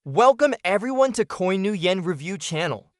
Welcome everyone to Coin New Yen Review channel.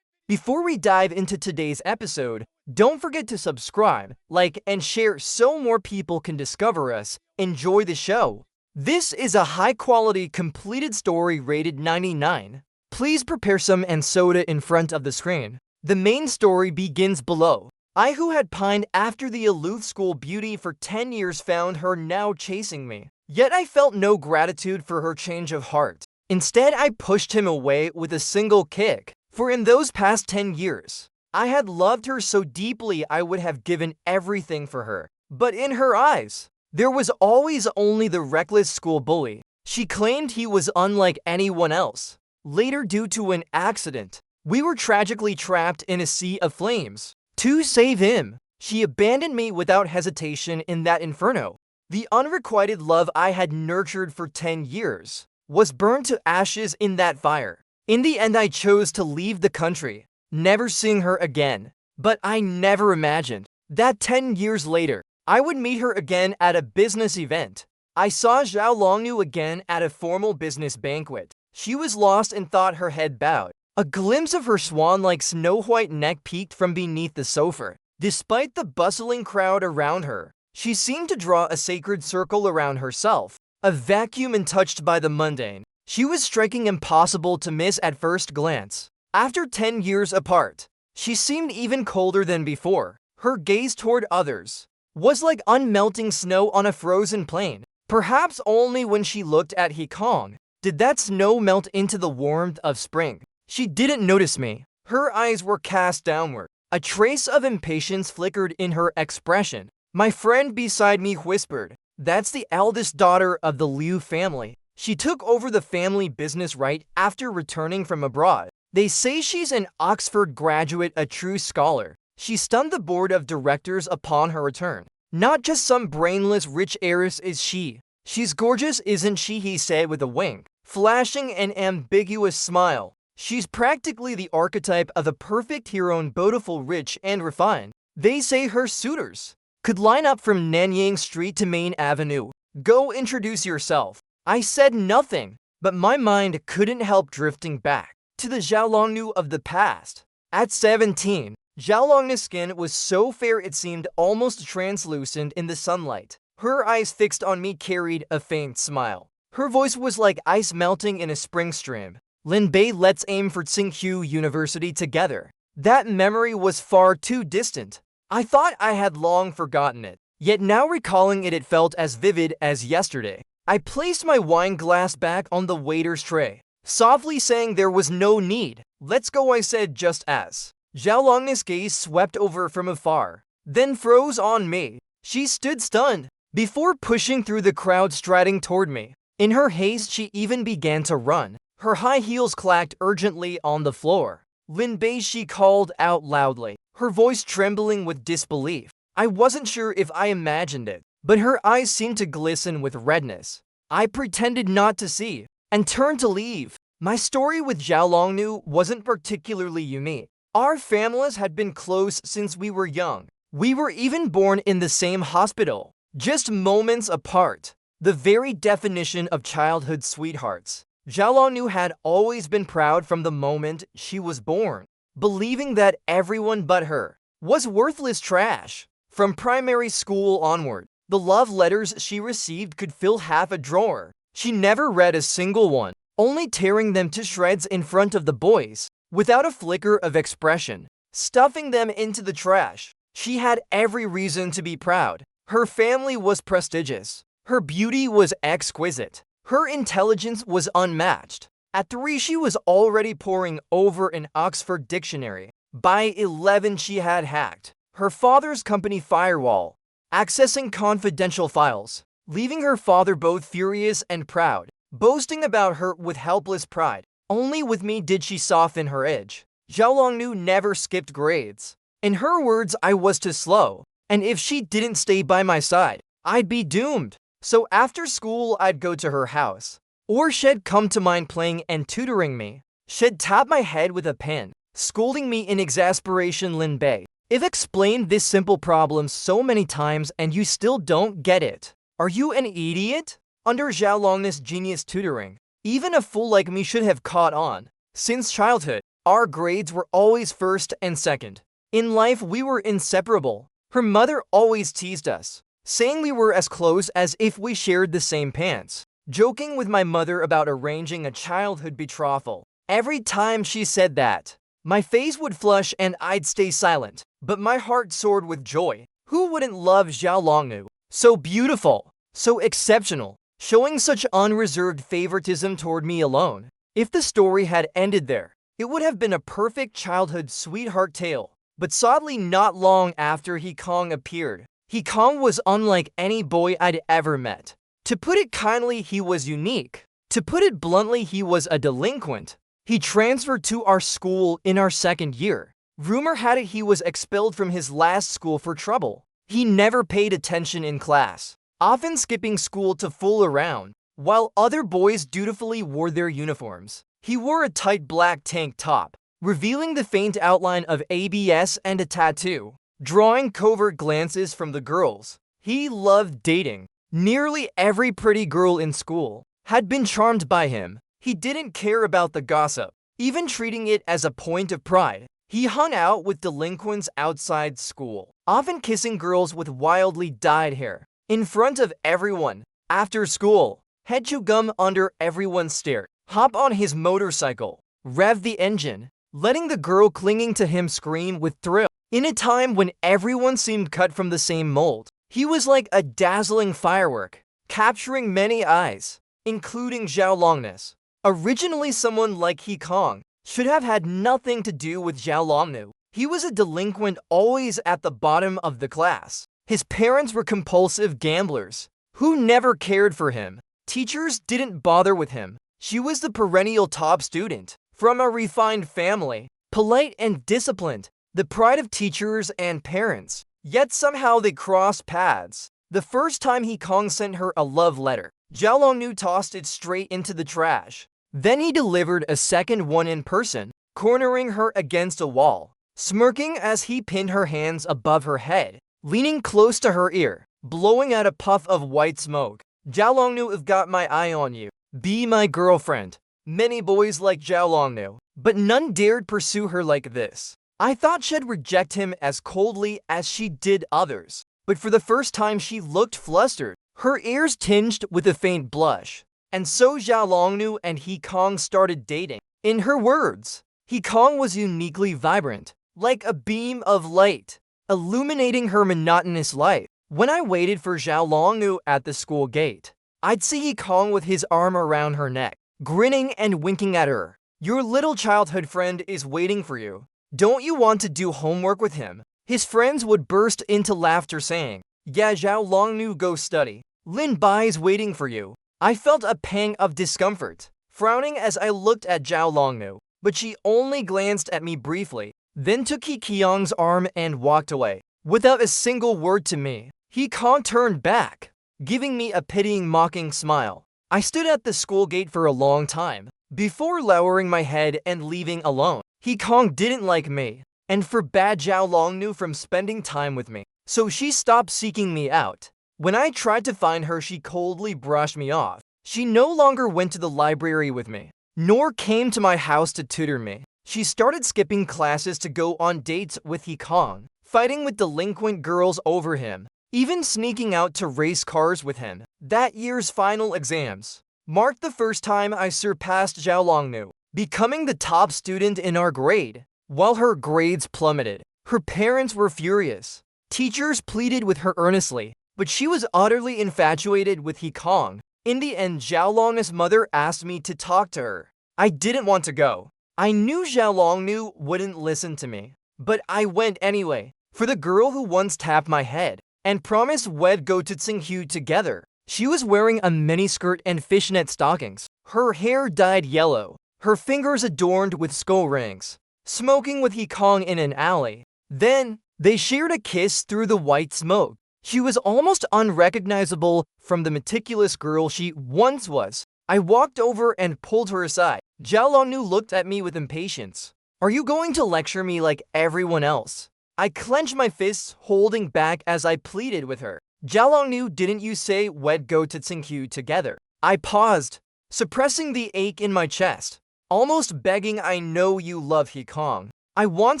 Before we dive into today's episode, don't forget to subscribe, like, and share so more people can discover us. Enjoy the show. This is a high-quality completed story rated 99. Please prepare some and soda in front of the screen. The main story begins below. I who had pined after the aloof school beauty for 10 years found her now chasing me. Yet I felt no gratitude for her change of heart. Instead, I pushed him away with a single kick, for in those past 10 years, I had loved her so deeply I would have given everything for her. But in her eyes, there was always only the reckless school bully. She claimed he was unlike anyone else. Later, due to an accident, we were tragically trapped in a sea of flames. To save him, she abandoned me without hesitation in that inferno. The unrequited love I had nurtured for 10 years was burned to ashes in that fire. In the end, I chose to leave the country, never seeing her again. But I never imagined that 10 years later, I would meet her again at a business event. I saw Zhao Longnu again at a formal business banquet. She was lost and thought her head bowed. A glimpse of her swan-like snow-white neck peeked from beneath the sofa. Despite the bustling crowd around her, she seemed to draw a sacred circle around herself. A vacuum untouched by the mundane. She was striking impossible to miss at first glance. After 10 years apart, she seemed even colder than before. Her gaze toward others was like unmelting snow on a frozen plain. Perhaps only when she looked at Hikong did that snow melt into the warmth of spring. She didn't notice me. Her eyes were cast downward. A trace of impatience flickered in her expression. My friend beside me whispered, "That's the eldest daughter of the Liu family. She took over the family business right after returning from abroad. They say she's an Oxford graduate, a true scholar. She stunned the board of directors upon her return. Not just some brainless rich heiress is she. She's gorgeous, isn't she?" he said with a wink, flashing an ambiguous smile. "She's practically the archetype of the perfect heroine, beautiful, rich, and refined. They say her suitors could line up from Nanyang Street to Main Avenue. Go introduce yourself." I said nothing, but my mind couldn't help drifting back to the Zhao Longnu of the past. At 17, Zhao Longnu's skin was so fair it seemed almost translucent in the sunlight. Her eyes fixed on me carried a faint smile. Her voice was like ice melting in a spring stream. "Lin Bei, let's aim for Tsinghua University together." That memory was far too distant. I thought I had long forgotten it, yet now recalling it, it felt as vivid as yesterday. I placed my wine glass back on the waiter's tray, softly saying there was no need. "Let's go," I said just as Zhao Longnu's gaze swept over from afar, then froze on me. She stood stunned, before pushing through the crowd striding toward me. In her haste, she even began to run. Her high heels clacked urgently on the floor. "Lin Bei," she called out loudly, her voice trembling with disbelief. I wasn't sure if I imagined it, but her eyes seemed to glisten with redness. I pretended not to see, and turned to leave. My story with Zhao Longnu wasn't particularly unique. Our families had been close since we were young. We were even born in the same hospital, just moments apart. The very definition of childhood sweethearts. Zhao Longnu had always been proud from the moment she was born, believing that everyone but her was worthless trash. From primary school onward, the love letters she received could fill half a drawer. She never read a single one, only tearing them to shreds in front of the boys, without a flicker of expression, stuffing them into the trash. She had every reason to be proud. Her family was prestigious. Her beauty was exquisite. Her intelligence was unmatched. At 3, she was already poring over an Oxford dictionary. By 11, she had hacked her father's company firewall, accessing confidential files, leaving her father both furious and proud, boasting about her with helpless pride. Only with me did she soften her edge. Zhao Longnu never skipped grades. In her words, I was too slow, and if she didn't stay by my side, I'd be doomed. So after school, I'd go to her house, or she'd come to mine playing and tutoring me. She'd tap my head with a pen, scolding me in exasperation. "Lin Bei, I've explained this simple problem so many times and you still don't get it. Are you an idiot?" Under Zhao Longnu's genius tutoring, Even a fool like me should have caught on. Since childhood, our grades were always first and second. In life, we were inseparable. Her mother always teased us, saying we were as close as if we shared the same pants. Joking with my mother about arranging a childhood betrothal. Every time she said that, my face would flush and I'd stay silent, but my heart soared with joy. Who wouldn't love Zhao Longnu? So beautiful, so exceptional, showing such unreserved favoritism toward me alone. If the story had ended there, it would have been a perfect childhood sweetheart tale. But sadly, not long after He Kong appeared, He Kong was unlike any boy I'd ever met. To put it kindly, he was unique. To put it bluntly, he was a delinquent. He transferred to our school in our second year. Rumor had it he was expelled from his last school for trouble. He never paid attention in class, often skipping school to fool around, while other boys dutifully wore their uniforms. He wore a tight black tank top, revealing the faint outline of ABS and a tattoo, drawing covert glances from the girls. He loved dating. Nearly every pretty girl in school had been charmed by him. He didn't care about the gossip, even treating it as a point of pride. He hung out with delinquents outside school, often kissing girls with wildly dyed hair, in front of everyone. After school, head chew gum under everyone's stare, hop on his motorcycle, rev the engine, letting the girl clinging to him scream with thrill. In a time when everyone seemed cut from the same mold, he was like a dazzling firework, capturing many eyes, including Zhao Longnu's. Originally, someone like He Kong should have had nothing to do with Zhao Longnu. He was a delinquent always at the bottom of the class. His parents were compulsive gamblers who never cared for him. Teachers didn't bother with him. She was the perennial top student, from a refined family, polite and disciplined, the pride of teachers and parents. Yet somehow they crossed paths. The first time He Kong sent her a love letter, Zhao Longnu tossed it straight into the trash. Then he delivered a second one in person, cornering her against a wall, smirking as he pinned her hands above her head, leaning close to her ear, blowing out a puff of white smoke. Zhao Longnu, I've got my eye on you. Be my girlfriend. Many boys like Zhao Longnu, but none dared pursue her like this. I thought she'd reject him as coldly as she did others, but for the first time she looked flustered, her ears tinged with a faint blush. And so Zhao Longnu and He Kong started dating. In her words, He Kong was uniquely vibrant, like a beam of light, illuminating her monotonous life. When I waited for Zhao Longnu at the school gate, I'd see He Kong with his arm around her neck, grinning and winking at her. Your little childhood friend is waiting for you. Don't you want to do homework with him? His friends would burst into laughter saying, yeah, Zhao Longnu, go study. Lin Bai's waiting for you. I felt a pang of discomfort, frowning as I looked at Zhao Longnu, but she only glanced at me briefly, then took He Kong's arm and walked away. Without a single word to me, He Kong turned back, giving me a pitying, mocking smile. I stood at the school gate for a long time, before lowering my head and leaving alone. He Kong didn't like me, and forbade Zhao Longnu from spending time with me, so she stopped seeking me out. When I tried to find her, she coldly brushed me off. She no longer went to the library with me, nor came to my house to tutor me. She started skipping classes to go on dates with He Kong, fighting with delinquent girls over him, even sneaking out to race cars with him. That year's final exams marked the first time I surpassed Zhao Longnu, becoming the top student in our grade. While her grades plummeted, her parents were furious. Teachers pleaded with her earnestly, but she was utterly infatuated with He Kong. In the end, Zhao Longnu's mother asked me to talk to her. I didn't want to go. I knew Zhao Longnu wouldn't listen to me, but I went anyway, for the girl who once tapped my head and promised we'd go to Tsinghu together. She was wearing a miniskirt and fishnet stockings, her hair dyed yellow, her fingers adorned with skull rings, smoking with He Kong in an alley. Then, they shared a kiss through the white smoke. She was almost unrecognizable from the meticulous girl she once was. I walked over and pulled her aside. Zhao Longnu looked at me with impatience. Are you going to lecture me like everyone else? I clenched my fists, holding back as I pleaded with her. Zhao Longnu, didn't you say we'd go to Tsinghu together? I paused, suppressing the ache in my chest, almost begging. I know you love He Kong. I won't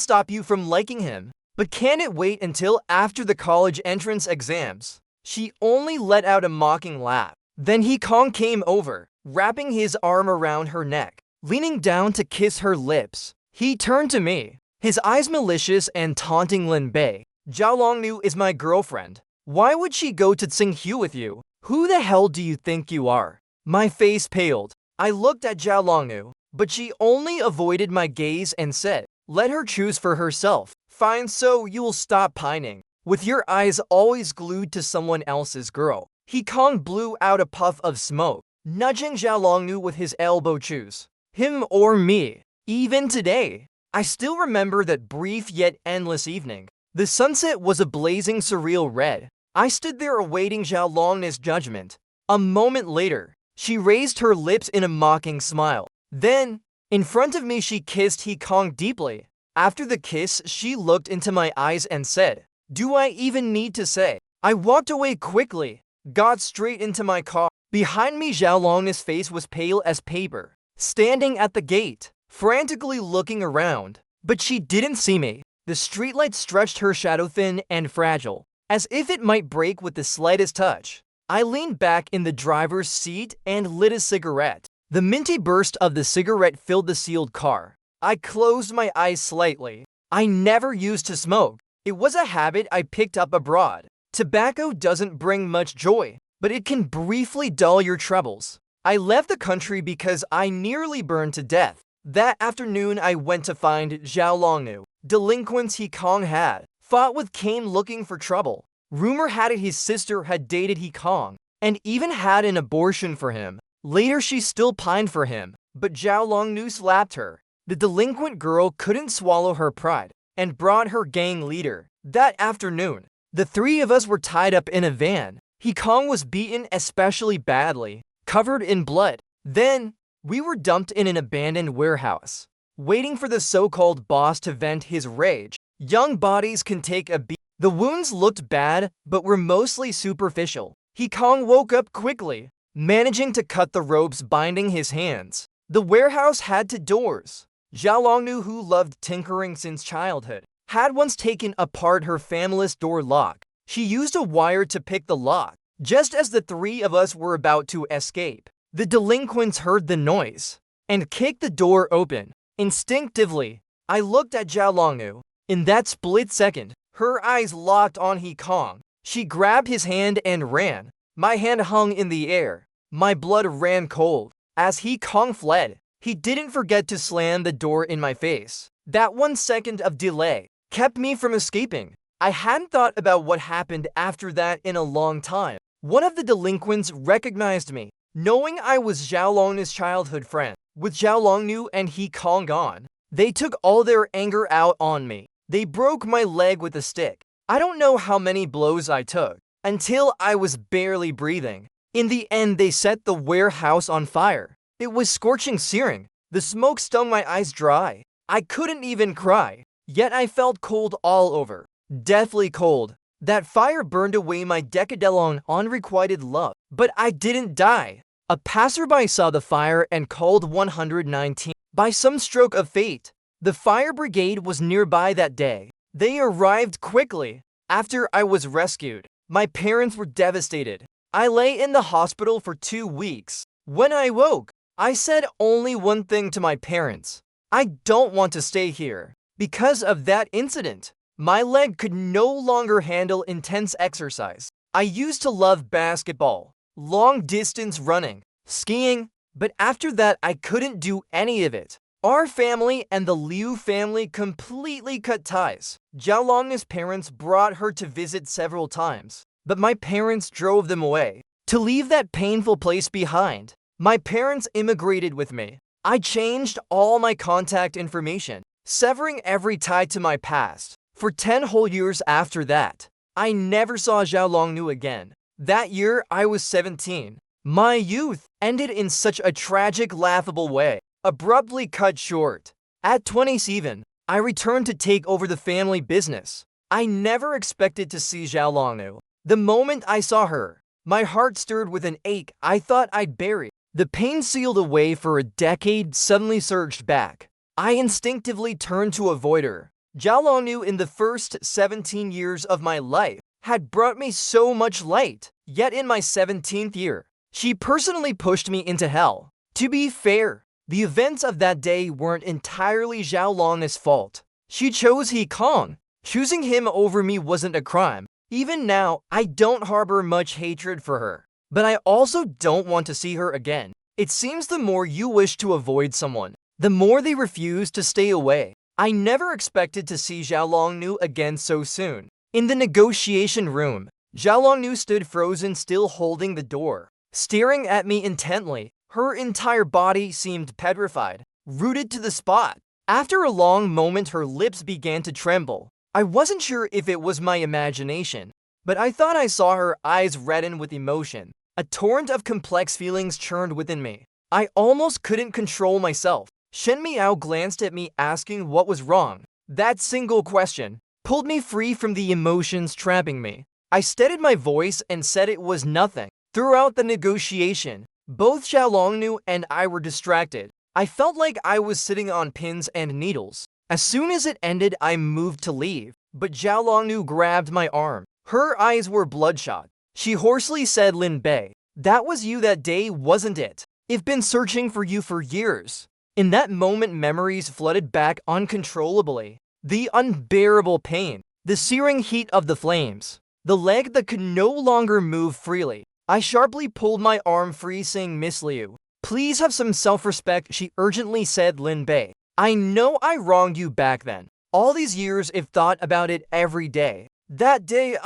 stop you from liking him, but can it wait until after the college entrance exams? She only let out a mocking laugh. Then He Kong came over, wrapping his arm around her neck, leaning down to kiss her lips. He turned to me, his eyes malicious and taunting. Lin Bei, Zhao Longnu is my girlfriend. Why would she go to Tsinghu with you? Who the hell do you think you are? My face paled. I looked at Zhao Longnu, but she only avoided my gaze and said, let her choose for herself. Fine, so you'll stop pining, with your eyes always glued to someone else's girl. He Kong blew out a puff of smoke, nudging Zhao Longnu with his elbow. Choose him or me. Even today, I still remember that brief yet endless evening. The sunset was a blazing surreal red. I stood there awaiting Zhao Longnu's judgment. A moment later, she raised her lips in a mocking smile. Then, in front of me, she kissed He Kong deeply. After the kiss, she looked into my eyes and said, do I even need to say? I walked away quickly, got straight into my car. Behind me, Zhao Longnu's face was pale as paper, standing at the gate, frantically looking around. But she didn't see me. The streetlight stretched her shadow thin and fragile, as if it might break with the slightest touch. I leaned back in the driver's seat and lit a cigarette. The minty burst of the cigarette filled the sealed car. I closed my eyes slightly. I never used to smoke. It was a habit I picked up abroad. Tobacco doesn't bring much joy, but it can briefly dull your troubles. I left the country because I nearly burned to death. That afternoon, I went to find Zhao Longnu. Delinquents He Kong had fought with came looking for trouble. Rumor had it his sister had dated He Kong, and even had an abortion for him. Later, she still pined for him, but Zhao Longnu slapped her. The delinquent girl couldn't swallow her pride, and brought her gang leader. That afternoon, the three of us were tied up in a van. He Kong was beaten especially badly, covered in blood. Then, we were dumped in an abandoned warehouse, waiting for the so-called boss to vent his rage. Young bodies can take a beat. The wounds looked bad, but were mostly superficial. He Kong woke up quickly, managing to cut the ropes binding his hands. The warehouse had two doors. Zhao Longnu, who loved tinkering since childhood, had once taken apart her family's door lock. She used a wire to pick the lock. Just as the three of us were about to escape, the delinquents heard the noise and kicked the door open. Instinctively, I looked at Zhao Longnu. In that split second, her eyes locked on He Kong. She grabbed his hand and ran. My hand hung in the air. My blood ran cold. As He Kong fled, he didn't forget to slam the door in my face. That 1 second of delay kept me from escaping. I hadn't thought about what happened after that in a long time. One of the delinquents recognized me, knowing I was Zhao Longnu's childhood friend. With Zhao Longnu and He Kong gone, they took all their anger out on me. They broke my leg with a stick. I don't know how many blows I took, until I was barely breathing. In the end, they set the warehouse on fire. It was scorching, searing. The smoke stung my eyes dry. I couldn't even cry, yet I felt cold all over. Deathly cold. That fire burned away my decade-long unrequited love. But I didn't die. A passerby saw the fire and called 119. By some stroke of fate, the fire brigade was nearby that day. They arrived quickly. After I was rescued, my parents were devastated. I lay in the hospital for 2 weeks. When I woke, I said only one thing to my parents. I don't want to stay here. Because of that incident, my leg could no longer handle intense exercise. I used to love basketball, long-distance running, skiing, but after that I couldn't do any of it. Our family and the Liu family completely cut ties. Zhao Longnu's parents brought her to visit several times, but my parents drove them away. To leave that painful place behind, my parents immigrated with me. I changed all my contact information, severing every tie to my past. For 10 whole years after that, I never saw Zhao Longnu again. That year, I was 17. My youth ended in such a tragic, laughable way, abruptly cut short. At 27, I returned to take over the family business. I never expected to see Zhao Longnu. The moment I saw her, my heart stirred with an ache I thought I'd bury. The pain sealed away for a decade suddenly surged back. I instinctively turned to avoid her. Zhao Longnu in the first 17 years of my life had brought me so much light, yet in my 17th year, she personally pushed me into hell. To be fair, the events of that day weren't entirely Zhao Longnu's fault. She chose He Kong. Choosing him over me wasn't a crime. Even now, I don't harbor much hatred for her. But I also don't want to see her again. It seems the more you wish to avoid someone, the more they refuse to stay away. I never expected to see Zhao Longnu again so soon. In the negotiation room, Zhao Longnu stood frozen, still holding the door, staring at me intently. Her entire body seemed petrified, rooted to the spot. After a long moment, her lips began to tremble. I wasn't sure if it was my imagination, but I thought I saw her eyes redden with emotion. A torrent of complex feelings churned within me. I almost couldn't control myself. Shen Miao glanced at me, asking what was wrong. That single question pulled me free from the emotions trapping me. I steadied my voice and said it was nothing. Throughout the negotiation, both Zhao Longnu and I were distracted. I felt like I was sitting on pins and needles. As soon as it ended, I moved to leave, but Zhao Longnu grabbed my arm. Her eyes were bloodshot. She hoarsely said, "Lin Bei, that was you that day, wasn't it? I've been searching for you for years." In that moment, memories flooded back uncontrollably. The unbearable pain, the searing heat of the flames, the leg that could no longer move freely. I sharply pulled my arm free, saying, "Miss Liu, please have some self-respect," she urgently said. "Lin Bei, I know I wronged you back then. All these years I've thought about it every day. That day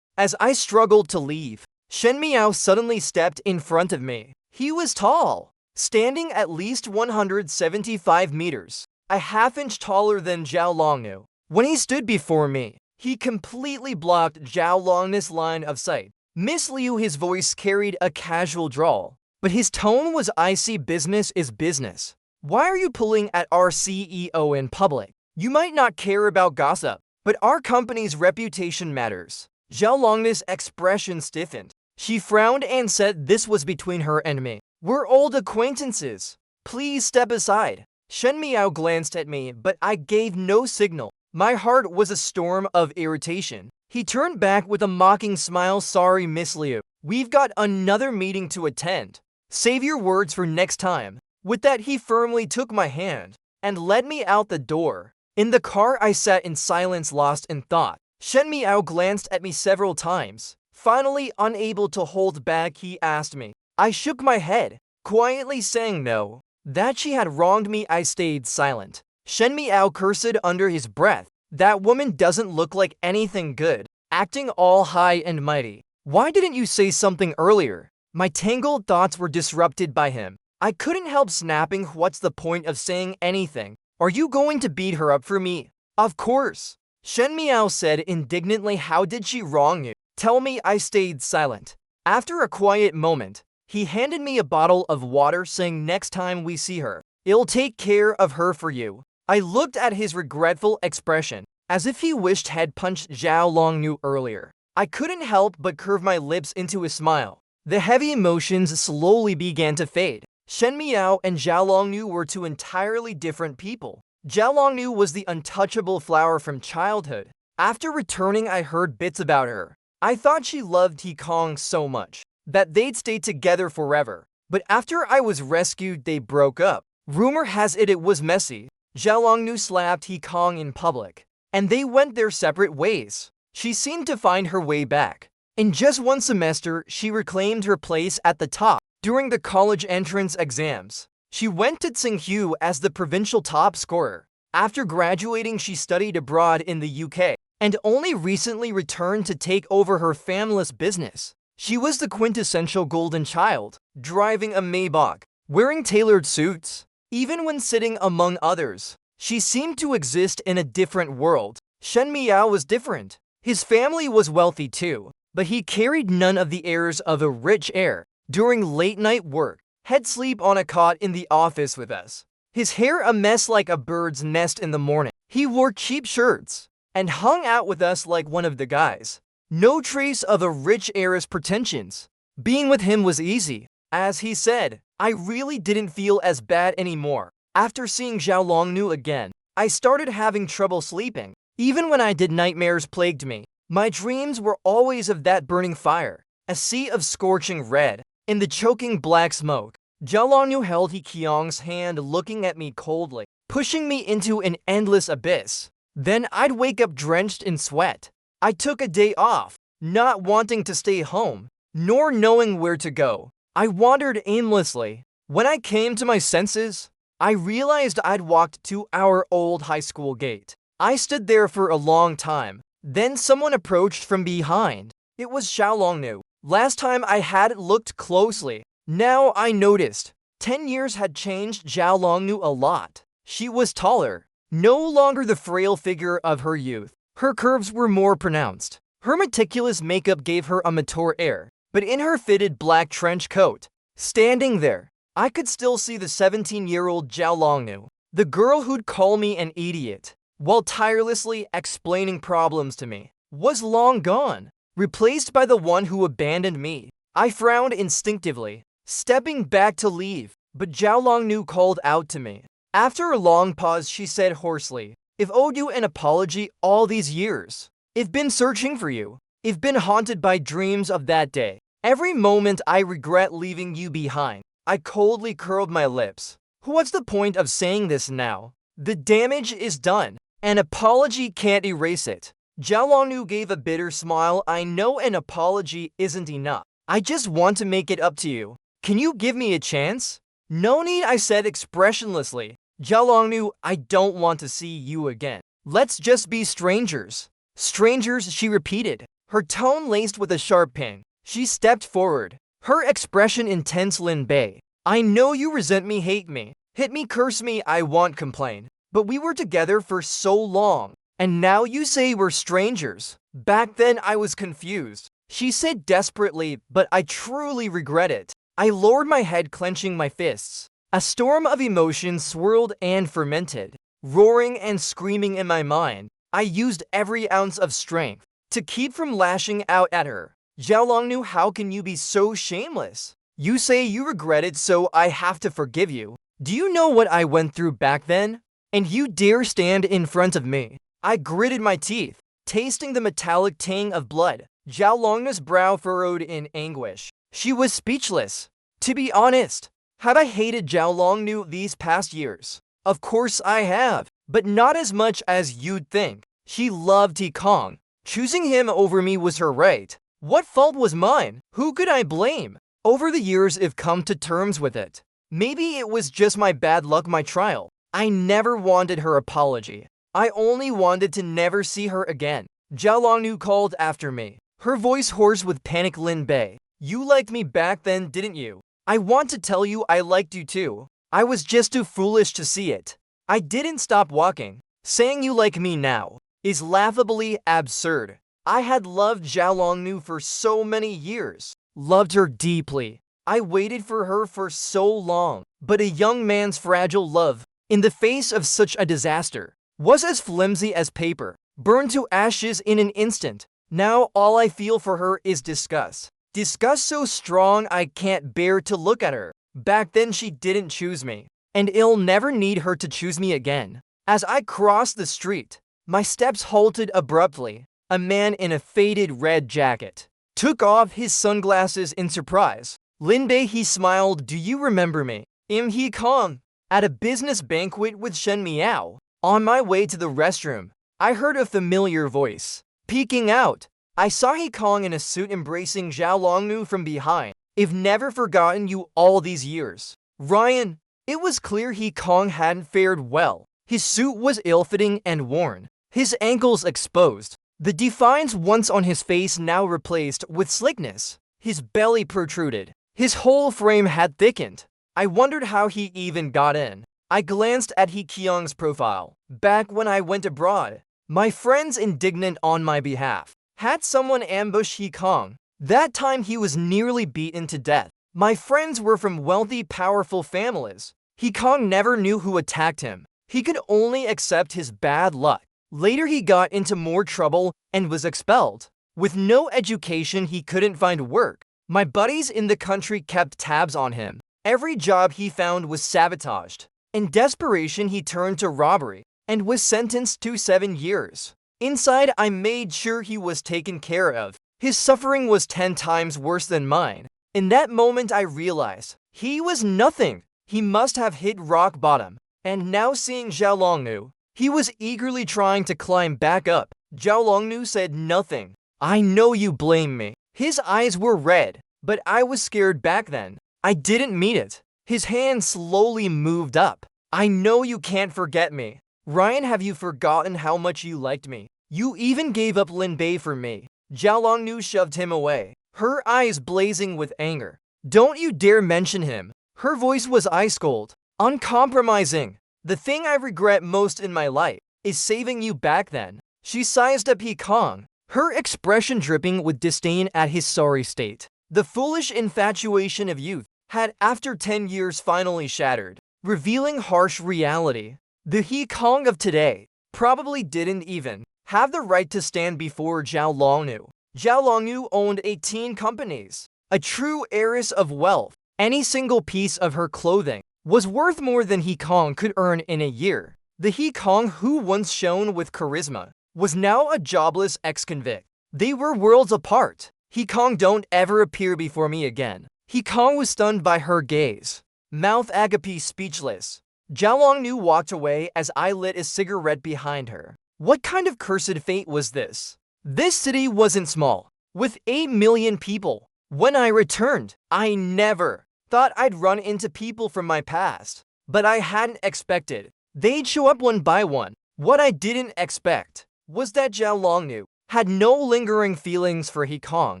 As I struggled to leave, Shen Miao suddenly stepped in front of me. He was tall, standing at least 175 meters, a half-inch taller than Zhao Longnu. When he stood before me, he completely blocked Zhao Longnu's line of sight. "Miss Liu," his voice carried a casual drawl, but his tone was icy. "Business is business. Why are you pulling at our CEO in public? You might not care about gossip, but our company's reputation matters." Zhao Longnu's expression stiffened. She frowned and said this was between her and me. "We're old acquaintances. Please step aside." Shen Miao glanced at me, but I gave no signal. My heart was a storm of irritation. He turned back with a mocking smile. "Sorry, Miss Liu. We've got another meeting to attend. Save your words for next time." With that, he firmly took my hand and led me out the door. In the car, I sat in silence, lost in thought. Shen Miao glanced at me several times. Finally, unable to hold back, he asked me. I shook my head, quietly saying no. That she had wronged me, I stayed silent. Shen Miao cursed under his breath. "That woman doesn't look like anything good, acting all high and mighty. Why didn't you say something earlier?" My tangled thoughts were disrupted by him. I couldn't help snapping, "What's the point of saying anything? Are you going to beat her up for me?" "Of course," Shen Miao said indignantly. "How did she wrong you? Tell me." I stayed silent. After a quiet moment, he handed me a bottle of water, saying, "Next time we see her, I'll take care of her for you." I looked at his regretful expression, as if he wished had punched Zhao Longnu earlier. I couldn't help but curve my lips into a smile. The heavy emotions slowly began to fade. Shen Miao and Zhao Longnu were two entirely different people. Zhao Longnu was the untouchable flower from childhood. After returning, I heard bits about her. I thought she loved He Kong so much that they'd stay together forever. But after I was rescued, they broke up. Rumor has it was messy. Zhao Longnu slapped He Kong in public, and they went their separate ways. She seemed to find her way back. In just one semester, she reclaimed her place at the top. During the college entrance exams, she went to Tsinghua as the provincial top scorer. After graduating, she studied abroad in the UK, and only recently returned to take over her family's business. She was the quintessential golden child, driving a Maybach, wearing tailored suits. Even when sitting among others, she seemed to exist in a different world. Shen Miao was different. His family was wealthy too, but he carried none of the airs of a rich heir. During late-night work, he'd sleep on a cot in the office with us. His hair a mess like a bird's nest in the morning. He wore cheap shirts and hung out with us like one of the guys. No trace of a rich heiress pretensions. Being with him was easy. As he said, I really didn't feel as bad anymore. After seeing Zhao Longnu again, I started having trouble sleeping. Even when I did, nightmares plagued me. My dreams were always of that burning fire, a sea of scorching red. In the choking black smoke, Zhao Longnu held He Qiang's hand, looking at me coldly, pushing me into an endless abyss. Then I'd wake up drenched in sweat. I took a day off, not wanting to stay home, nor knowing where to go. I wandered aimlessly. When I came to my senses, I realized I'd walked to our old high school gate. I stood there for a long time. Then someone approached from behind. It was Zhao Longnu. Last time I had looked closely. Now I noticed. 10 years had changed Zhao Longnu a lot. She was taller, no longer the frail figure of her youth. Her curves were more pronounced. Her meticulous makeup gave her a mature air. But in her fitted black trench coat, standing there, I could still see the 17-year-old Zhao Longnu, the girl who'd call me an idiot, while tirelessly explaining problems to me, was long gone, replaced by the one who abandoned me. I frowned instinctively, stepping back to leave, but Zhao Longnu called out to me. After a long pause, she said hoarsely, "I've owed you an apology all these years. I've been searching for you. I've been haunted by dreams of that day. Every moment I regret leaving you behind." I coldly curled my lips. What's the point of saying this now? The damage is done. An apology can't erase it. Zhao Longnu gave a bitter smile. I know an apology isn't enough. I just want to make it up to you. Can you give me a chance? No need, I said expressionlessly. Zhao Longnu, I don't want to see you again. Let's just be strangers. Strangers, she repeated, her tone laced with a sharp ping. She stepped forward, her expression intense. Lin Bei, I know you resent me, hate me, hit me, curse me, I won't complain. But we were together for so long, and now you say we're strangers. Back then I was confused. She said desperately, but I truly regret it. I lowered my head, clenching my fists. A storm of emotions swirled and fermented, roaring and screaming in my mind. I used every ounce of strength to keep from lashing out at her. Zhao Longnu, how can you be so shameless? You say you regret it, so I have to forgive you. Do you know what I went through back then? And you dare stand in front of me? I gritted my teeth, tasting the metallic tang of blood. Zhao Longnu's brow furrowed in anguish. She was speechless. To be honest, have I hated Zhao Longnu these past years? Of course I have, but not as much as you'd think. She loved He Qiang. Choosing him over me was her right. What fault was mine? Who could I blame? Over the years I've come to terms with it. Maybe it was just my bad luck, my trial. I never wanted her apology. I only wanted to never see her again. Zhao Longnu called after me, her voice hoarse with panic. Lin Bei, you liked me back then, didn't you? I want to tell you I liked you too. I was just too foolish to see it. I didn't stop walking. Saying you like me now is laughably absurd. I had loved Zhao Longnu for so many years. Loved her deeply. I waited for her for so long. But a young man's fragile love, in the face of such a disaster, was as flimsy as paper, burned to ashes in an instant. Now all I feel for her is disgust. Disgust so strong I can't bear to look at her. Back then she didn't choose me, and I'll never need her to choose me again. As I crossed the street, my steps halted abruptly. A man in a faded red jacket took off his sunglasses in surprise. Lin Bei, he smiled, do you remember me? I'm He Qiang. At a business banquet with Shen Miao. On my way to the restroom, I heard a familiar voice. Peeking out, I saw He Qiang in a suit embracing Zhao Longnu from behind. I've never forgotten you all these years. Ryan, it was clear He Qiang hadn't fared well. His suit was ill-fitting and worn, his ankles exposed. The defiance once on his face now replaced with slickness. His belly protruded. His whole frame had thickened. I wondered how he even got in. I glanced at He Qiang's profile. Back when I went abroad, my friends indignant on my behalf had someone ambush He Qiang. That time he was nearly beaten to death. My friends were from wealthy, powerful families. He Qiang never knew who attacked him. He could only accept his bad luck. Later he got into more trouble and was expelled. With no education, he couldn't find work. My buddies in the country kept tabs on him. Every job he found was sabotaged. In desperation, he turned to robbery and was sentenced to 7 years. Inside, I made sure he was taken care of. His suffering was 10 times worse than mine. In that moment, I realized he was nothing. He must have hit rock bottom. And now seeing Zhao Longnu, he was eagerly trying to climb back up. Zhao Longnu said nothing. I know you blame me. His eyes were red, but I was scared back then. I didn't mean it. His hand slowly moved up. I know you can't forget me. Ryan, have you forgotten how much you liked me? You even gave up Lin Bei for me. Zhao Longnu shoved him away, her eyes blazing with anger. Don't you dare mention him. Her voice was ice cold, uncompromising. The thing I regret most in my life is saving you back then. She sized up He Kong, her expression dripping with disdain at his sorry state. The foolish infatuation of youth had, after 10 years, finally shattered, revealing harsh reality. The He Kong of today probably didn't even have the right to stand before Zhao Longnu. Zhao Longnu owned 18 companies, a true heiress of wealth. Any single piece of her clothing was worth more than He Kong could earn in a year. The He Kong who once shone with charisma was now a jobless ex-convict. They were worlds apart. He Kong, don't ever appear before me again. He Kong was stunned by her gaze, mouth agape speechless. Zhao Longnu walked away as I lit a cigarette behind her. What kind of cursed fate was this? This city wasn't small, with 8 million people. When I returned, I never thought I'd run into people from my past, but I hadn't expected they'd show up one by one. What I didn't expect was that Zhao Longnu had no lingering feelings for He Kong.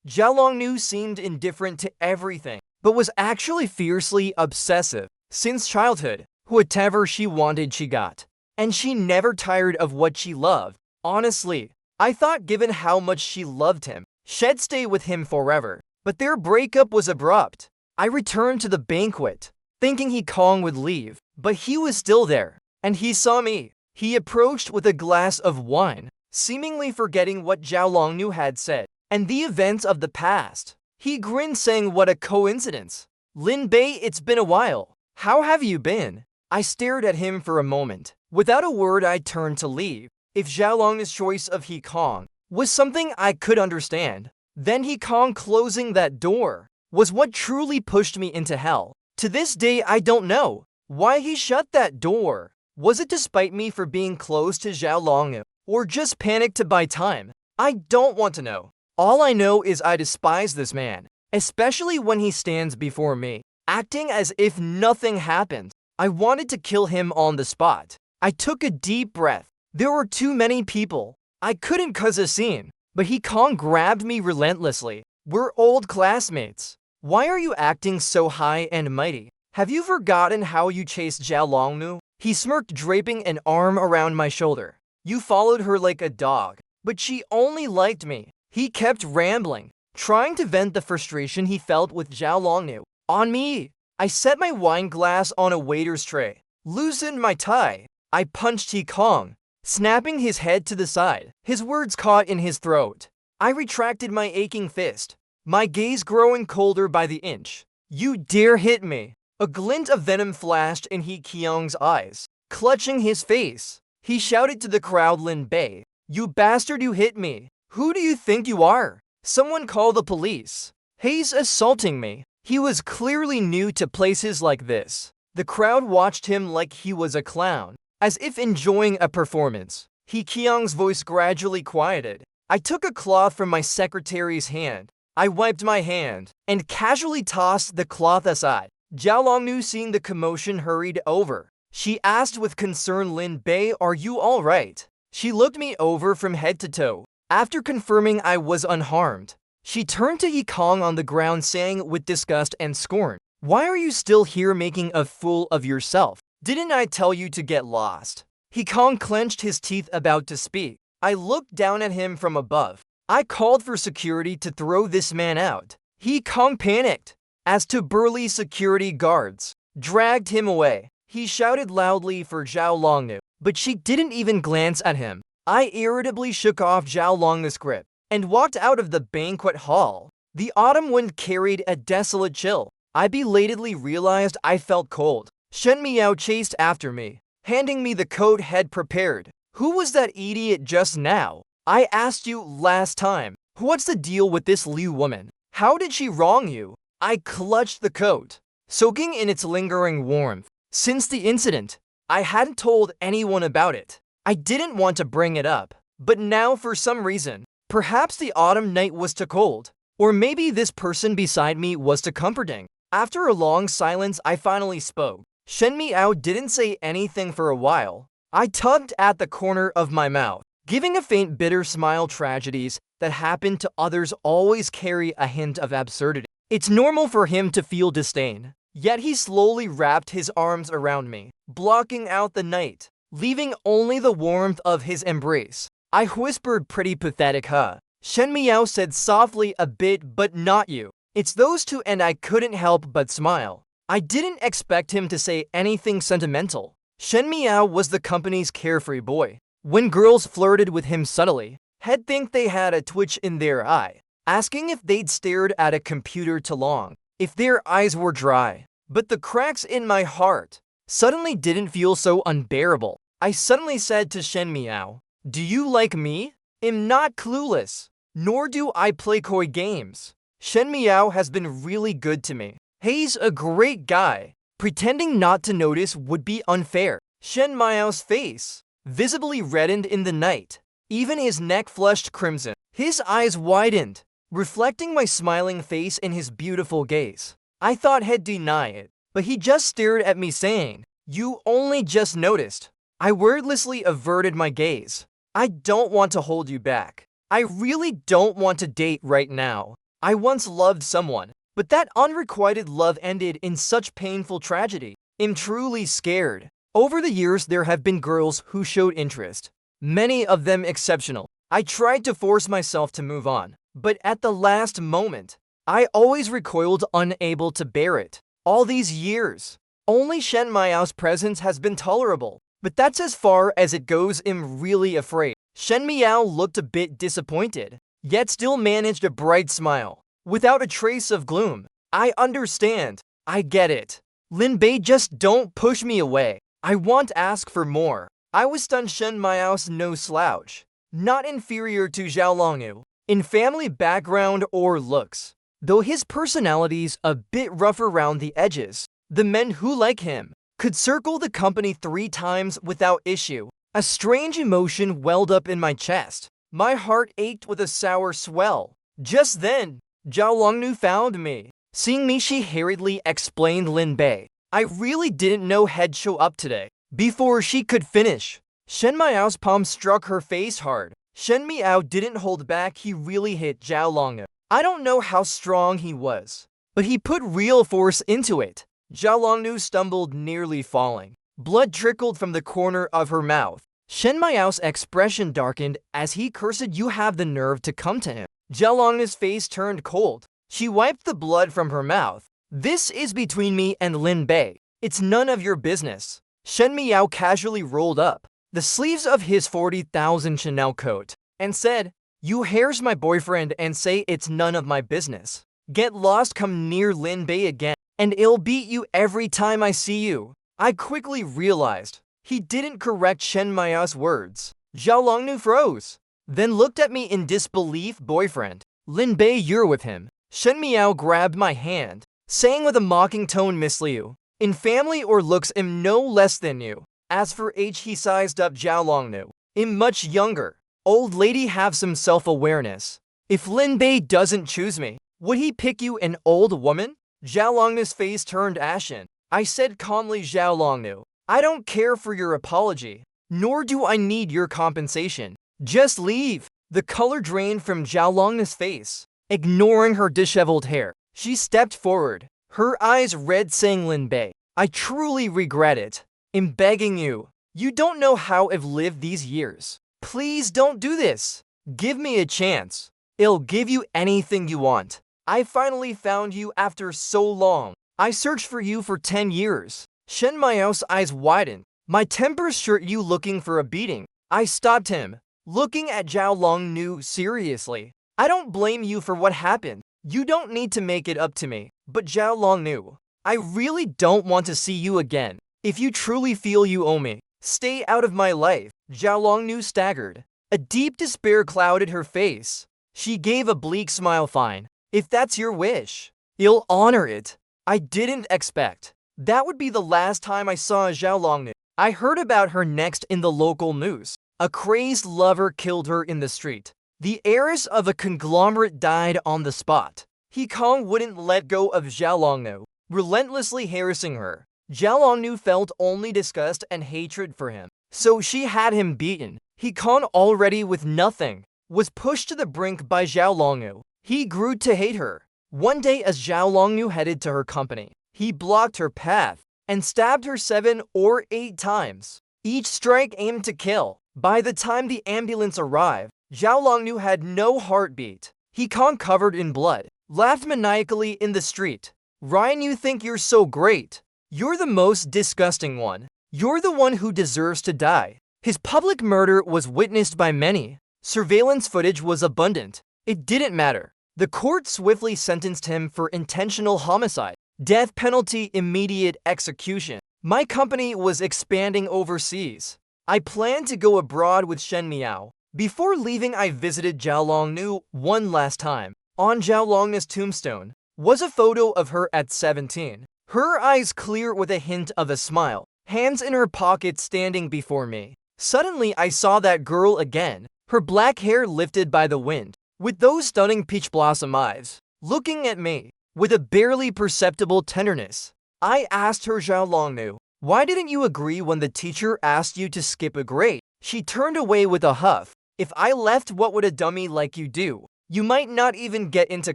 Zhao Longnu seemed indifferent to everything, but was actually fiercely obsessive. Since childhood, whatever she wanted she got, and she never tired of what she loved. Honestly, I thought given how much she loved him, she'd stay with him forever, but their breakup was abrupt. I returned to the banquet, thinking He Kong would leave, but he was still there, and he saw me. He approached with a glass of wine, seemingly forgetting what Zhao Longnu had said and the events of the past. He grinned, saying, "What a coincidence. Lin Bei, it's been a while. How have you been?" I stared at him for a moment. Without a word, I turned to leave. If Zhao Longnu's choice of He Kong was something I could understand, then He Kong closing that door was what truly pushed me into hell. To this day, I don't know why he shut that door. Was it to spite me for being close to Zhao Longnu, or just panic to buy time? I don't want to know. All I know is I despise this man, especially when he stands before me, acting as if nothing happened. I wanted to kill him on the spot. I took a deep breath. There were too many people. I couldn't cause a scene, but He Kong grabbed me relentlessly. We're old classmates. Why are you acting so high and mighty? Have you forgotten how you chased Zhao Longnu? He smirked, draping an arm around my shoulder. You followed her like a dog, but she only liked me. He kept rambling, trying to vent the frustration he felt with Zhao Longnu on me. I set my wine glass on a waiter's tray, loosened my tie. I punched He Kong, snapping his head to the side. His words caught in his throat. I retracted my aching fist, my gaze growing colder by the inch. You dare hit me? A glint of venom flashed in He Kong's eyes. Clutching his face, he shouted to the crowd, "Lin Bei, you bastard, you hit me. Who do you think you are? Someone call the police. He's assaulting me." He was clearly new to places like this. The crowd watched him like he was a clown, as if enjoying a performance. He Kong's voice gradually quieted. I took a cloth from my secretary's hand. I wiped my hand and casually tossed the cloth aside. Zhao Longnu, seeing the commotion, hurried over. She asked with concern, "Lin Bei, are you all right?" She looked me over from head to toe. After confirming I was unharmed, she turned to He Kong on the ground, saying with disgust and scorn, "Why are you still here making a fool of yourself? Didn't I tell you to get lost?" He Kong clenched his teeth, about to speak. I looked down at him from above. I called for security to throw this man out. He Kong panicked. As to burly security guards, dragged him away. He shouted loudly for Zhao Longnu, but she didn't even glance at him. I irritably shook off Zhao Longnu's grip and walked out of the banquet hall. The autumn wind carried a desolate chill. I belatedly realized I felt cold. Shen Miao chased after me, handing me the coat head prepared. Who was that idiot just now? I asked you last time. What's the deal with this Liu woman? How did she wrong you? I clutched the coat, soaking in its lingering warmth. Since the incident, I hadn't told anyone about it. I didn't want to bring it up, but now for some reason, perhaps the autumn night was too cold, or maybe this person beside me was too comforting. After a long silence, I finally spoke. Shen Miao didn't say anything for a while. I tugged at the corner of my mouth, giving a faint bitter smile. Tragedies that happen to others always carry a hint of absurdity. It's normal for him to feel disdain. Yet he slowly wrapped his arms around me, blocking out the night, leaving only the warmth of his embrace. I whispered, pretty pathetic, huh? Shen Miao said softly, a bit, but not you. It's those two, and I couldn't help but smile. I didn't expect him to say anything sentimental. Shen Miao was the company's carefree boy. When girls flirted with him subtly, he'd think they had a twitch in their eye, asking if they'd stared at a computer too long, if their eyes were dry. But the cracks in my heart suddenly didn't feel so unbearable. I suddenly said to Shen Miao, do you like me? I'm not clueless, nor do I play coy games. Shen Miao has been really good to me. He's a great guy. Pretending not to notice would be unfair. Shen Miao's face visibly reddened in the night. Even his neck flushed crimson. His eyes widened, reflecting my smiling face in his beautiful gaze. I thought he'd deny it, but he just stared at me saying, you only just noticed. I wordlessly averted my gaze. I don't want to hold you back. I really don't want to date right now. I once loved someone, but that unrequited love ended in such painful tragedy. I'm truly scared. Over the years, there have been girls who showed interest, many of them exceptional. I tried to force myself to move on, but at the last moment, I always recoiled, unable to bear it. All these years, only Shen Miao's presence has been tolerable, but that's as far as it goes. I'm really afraid. Shen Miao looked a bit disappointed, yet still managed a bright smile, without a trace of gloom. I understand. I get it. Lin Bei, just don't push me away. I want to ask for more. I was stunned. Shen Miao's no slouch, not inferior to Zhao Longyu in family background or looks, though his personality's a bit rough around the edges. The men who like him could circle the company 3 times without issue. A strange emotion welled up in my chest. My heart ached with a sour swell. Just then, Zhao Longnu found me. Seeing me, she hurriedly explained, Lin Bei, I really didn't know he'd show up today. Before she could finish, Shen Miao's palm struck her face hard. Shen Miao didn't hold back. He really hit Zhao Longnu. I don't know how strong he was, but he put real force into it. Zhao Longnu stumbled, nearly falling. Blood trickled from the corner of her mouth. Shen Miao's expression darkened as he cursed, you have the nerve to come to him. Zhao Longnu's face turned cold. She wiped the blood from her mouth. This is between me and Lin Bei. It's none of your business. Shen Miao casually rolled up the sleeves of his 40,000 Chanel coat and said, you harass my boyfriend and say it's none of my business. Get lost, come near Lin Bei again, and I'll beat you every time I see you. I quickly realized he didn't correct Shen Miao's words. Zhao Longnu froze, then looked at me in disbelief. Boyfriend? Lin Bei, you're with him. Shen Miao grabbed my hand, saying with a mocking tone, Miss Liu, in family or looks, I'm no less than you. As for age, he sized up Zhao Longnu. I'm much younger. Old lady, have some self-awareness. If Lin Bei doesn't choose me, would he pick you, an old woman? Zhao Longnu's face turned ashen. I said calmly, Zhao Longnu, I don't care for your apology, nor do I need your compensation. Just leave. The color drained from Zhao Longnu's face. Ignoring her disheveled hair, she stepped forward, her eyes red, saying, Lin Bei, I truly regret it. I'm begging you. You don't know how I've lived these years. Please don't do this. Give me a chance. I'll give you anything you want. I finally found you after so long. I searched for you for 10 years. Shen Miao's eyes widened. My temper's sure you looking for a beating. I stopped him, looking at Zhao Longnu seriously. I don't blame you for what happened. You don't need to make it up to me, but Zhao Longnu, I really don't want to see you again. If you truly feel you owe me, stay out of my life. Zhao Longnu staggered. A deep despair clouded her face. She gave a bleak smile. Fine. If that's your wish, you'll honor it. I didn't expect that would be the last time I saw Zhao Longnu. I heard about her next in the local news. A crazed lover killed her in the street. The heiress of a conglomerate died on the spot. He Kong wouldn't let go of Zhao Longnu, relentlessly harassing her. Zhao Longnu felt only disgust and hatred for him, so she had him beaten. He Kong, already with nothing, was pushed to the brink by Zhao Longnu. He grew to hate her. One day, as Zhao Longnu headed to her company, he blocked her path and stabbed her 7 or 8 times. Each strike aimed to kill. By the time the ambulance arrived, Zhao Longnu had no heartbeat. He Kong, covered in blood, laughed maniacally in the street. Ryan, you think you're so great. You're the most disgusting one. You're the one who deserves to die. His public murder was witnessed by many. Surveillance footage was abundant. It didn't matter. The court swiftly sentenced him for intentional homicide. Death penalty, immediate execution. My company was expanding overseas. I planned to go abroad with Shen Miao. Before leaving, I visited Zhao Longnu one last time. On Zhao Longnu's tombstone was a photo of her at 17. Her eyes clear with a hint of a smile, hands in her pockets, standing before me. Suddenly, I saw that girl again, her black hair lifted by the wind, with those stunning peach blossom eyes, looking at me with a barely perceptible tenderness. I asked her, Zhao Longnu, why didn't you agree when the teacher asked you to skip a grade? She turned away with a huff. If I left, what would a dummy like you do? You might not even get into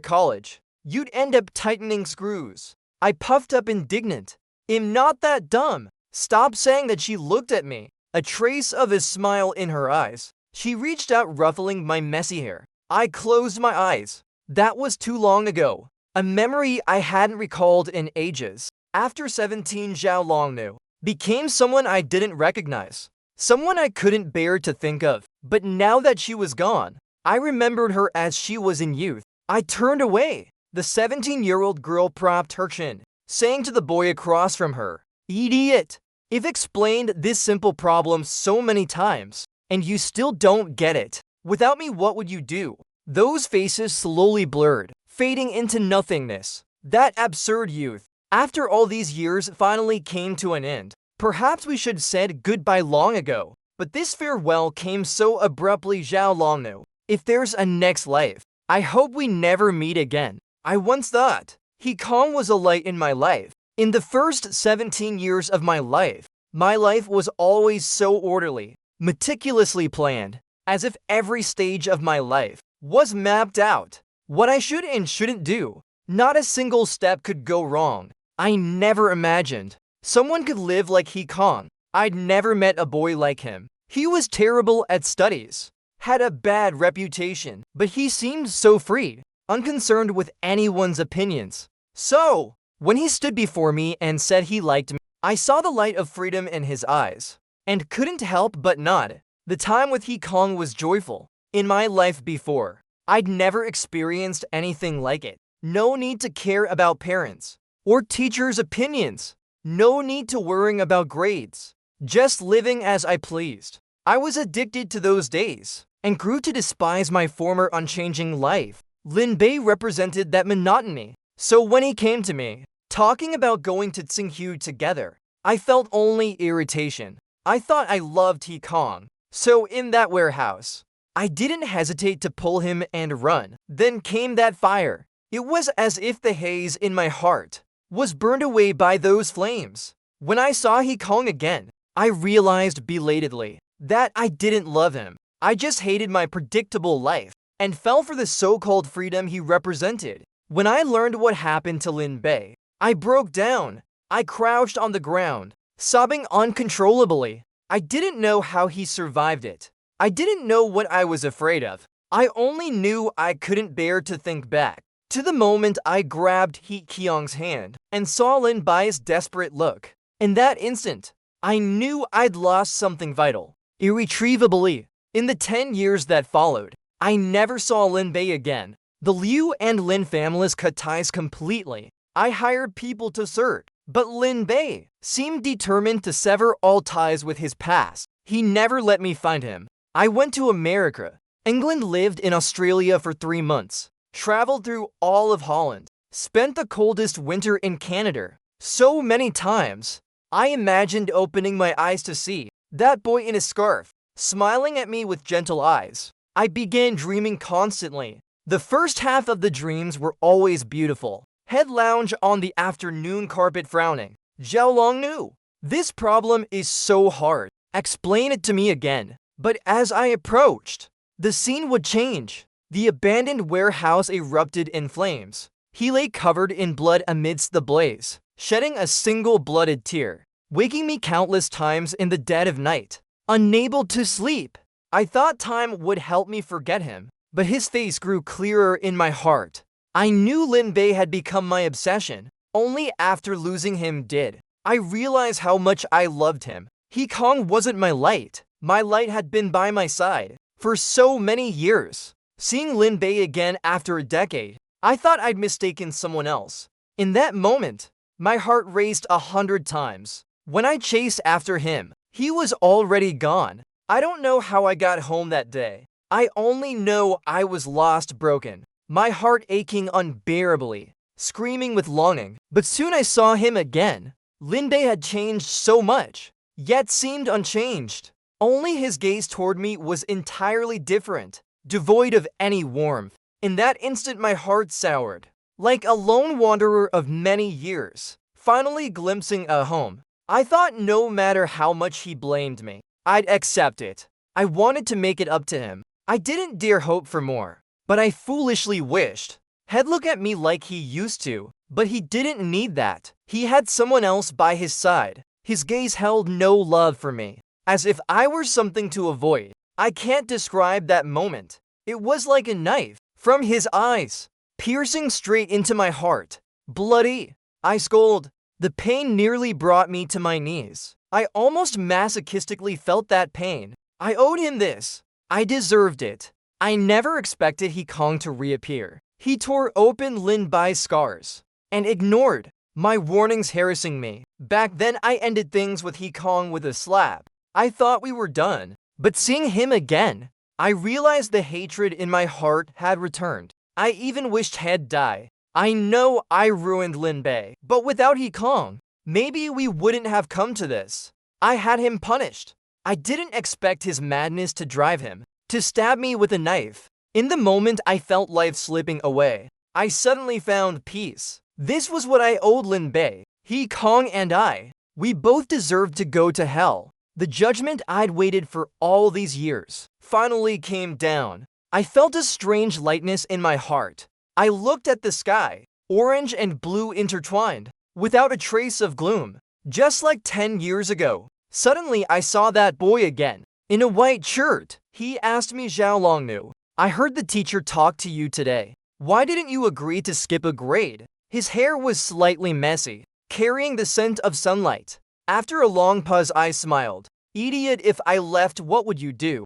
college. You'd end up tightening screws. I puffed up, indignant. I'm not that dumb. Stop saying that. She looked at me, a trace of a smile in her eyes. She reached out, ruffling my messy hair. I closed my eyes. That was too long ago. A memory I hadn't recalled in ages. After 17, Zhao Longnu became someone I didn't recognize. Someone I couldn't bear to think of. But now that she was gone, I remembered her as she was in youth. I turned away. The 17-year-old girl propped her chin, saying to the boy across from her, "Idiot! I've explained this simple problem so many times, and you still don't get it. Without me, what would you do?" Those faces slowly blurred, fading into nothingness. That absurd youth, after all these years, finally came to an end. Perhaps we should have said goodbye long ago, but this farewell came so abruptly. Zhao Longnu, if there's a next life, I hope we never meet again. I once thought He Kong was a light in my life. In the first 17 years of my life was always so orderly, meticulously planned, as if every stage of my life was mapped out. What I should and shouldn't do. Not a single step could go wrong. I never imagined someone could live like He Kong. I'd never met a boy like him. He was terrible at studies, had a bad reputation, but he seemed so free, unconcerned with anyone's opinions. So, when he stood before me and said he liked me, I saw the light of freedom in his eyes, and couldn't help but nod. The time with He Kong was joyful. In my life before, I'd never experienced anything like it. No need to care about parents or teachers' opinions. No need to worrying about grades. Just living as I pleased. I was addicted to those days, and grew to despise my former unchanging life. Lin Bei represented that monotony. So when he came to me, talking about going to Tsinghu together, I felt only irritation. I thought I loved He Kong. So in that warehouse, I didn't hesitate to pull him and run. Then came that fire. It was as if the haze in my heart was burned away by those flames. When I saw He Kong again, I realized belatedly that I didn't love him. I just hated my predictable life and fell for the so-called freedom he represented. When I learned what happened to Lin Bei, I broke down. I crouched on the ground, sobbing uncontrollably. I didn't know how he survived it. I didn't know what I was afraid of. I only knew I couldn't bear to think back to the moment I grabbed He Kiong's hand and saw Lin Bei's desperate look. In that instant, I knew I'd lost something vital, irretrievably. In the 10 years that followed, I never saw Lin Bei again. The Liu and Lin families cut ties completely. I hired people to search, but Lin Bei seemed determined to sever all ties with his past. He never let me find him. I went to America, England, lived in Australia for 3 months, traveled through all of Holland, spent the coldest winter in Canada. So many times, I imagined opening my eyes to see that boy in a scarf, smiling at me with gentle eyes. I began dreaming constantly. The first half of the dreams were always beautiful. Head lounge on the afternoon carpet frowning. Zhao Long knew. This problem is so hard. Explain it to me again. But as I approached, the scene would change. The abandoned warehouse erupted in flames. He lay covered in blood amidst the blaze, shedding a single blooded tear, waking me countless times in the dead of night. Unable to sleep, I thought time would help me forget him, but his face grew clearer in my heart. I knew Lin Bei had become my obsession. Only after losing him did I realize how much I loved him. He Kong wasn't my light. My light had been by my side for so many years. Seeing Lin Bei again after a decade, I thought I'd mistaken someone else. In that moment, my heart raced 100 times. When I chased after him, he was already gone. I don't know how I got home that day. I only know I was lost, broken, my heart aching unbearably, screaming with longing. But soon I saw him again. Lin Bei had changed so much, yet seemed unchanged. Only his gaze toward me was entirely different, devoid of any warmth. In that instant my heart soured, like a lone wanderer of many years, finally glimpsing a home. I thought no matter how much he blamed me, I'd accept it. I wanted to make it up to him. I didn't dare hope for more, but I foolishly wished he'd look at me like he used to. But he didn't need that. He had someone else by his side. His gaze held no love for me, as if I were something to avoid. I can't describe that moment. It was like a knife from his eyes, piercing straight into my heart. Bloody, I scolded. The pain nearly brought me to my knees. I almost masochistically felt that pain. I owed him this. I deserved it. I never expected He Kong to reappear. He tore open Lin Bai's scars and ignored my warnings, harassing me. Back then, I ended things with He Kong with a slap. I thought we were done. But seeing him again, I realized the hatred in my heart had returned. I even wished he'd die. I know I ruined Lin Bei, but without He Kong, maybe we wouldn't have come to this. I had him punished. I didn't expect his madness to drive him to stab me with a knife. In the moment I felt life slipping away, I suddenly found peace. This was what I owed Lin Bei. He Kong and I, we both deserved to go to hell. The judgment I'd waited for all these years finally came down. I felt a strange lightness in my heart. I looked at the sky, orange and blue intertwined, without a trace of gloom, just like 10 years ago. Suddenly I saw that boy again, in a white shirt. He asked me, Zhao Long knew. I heard the teacher talk to you today. Why didn't you agree to skip a grade? His hair was slightly messy, carrying the scent of sunlight. After a long pause I smiled. Idiot, if I left, what would you do?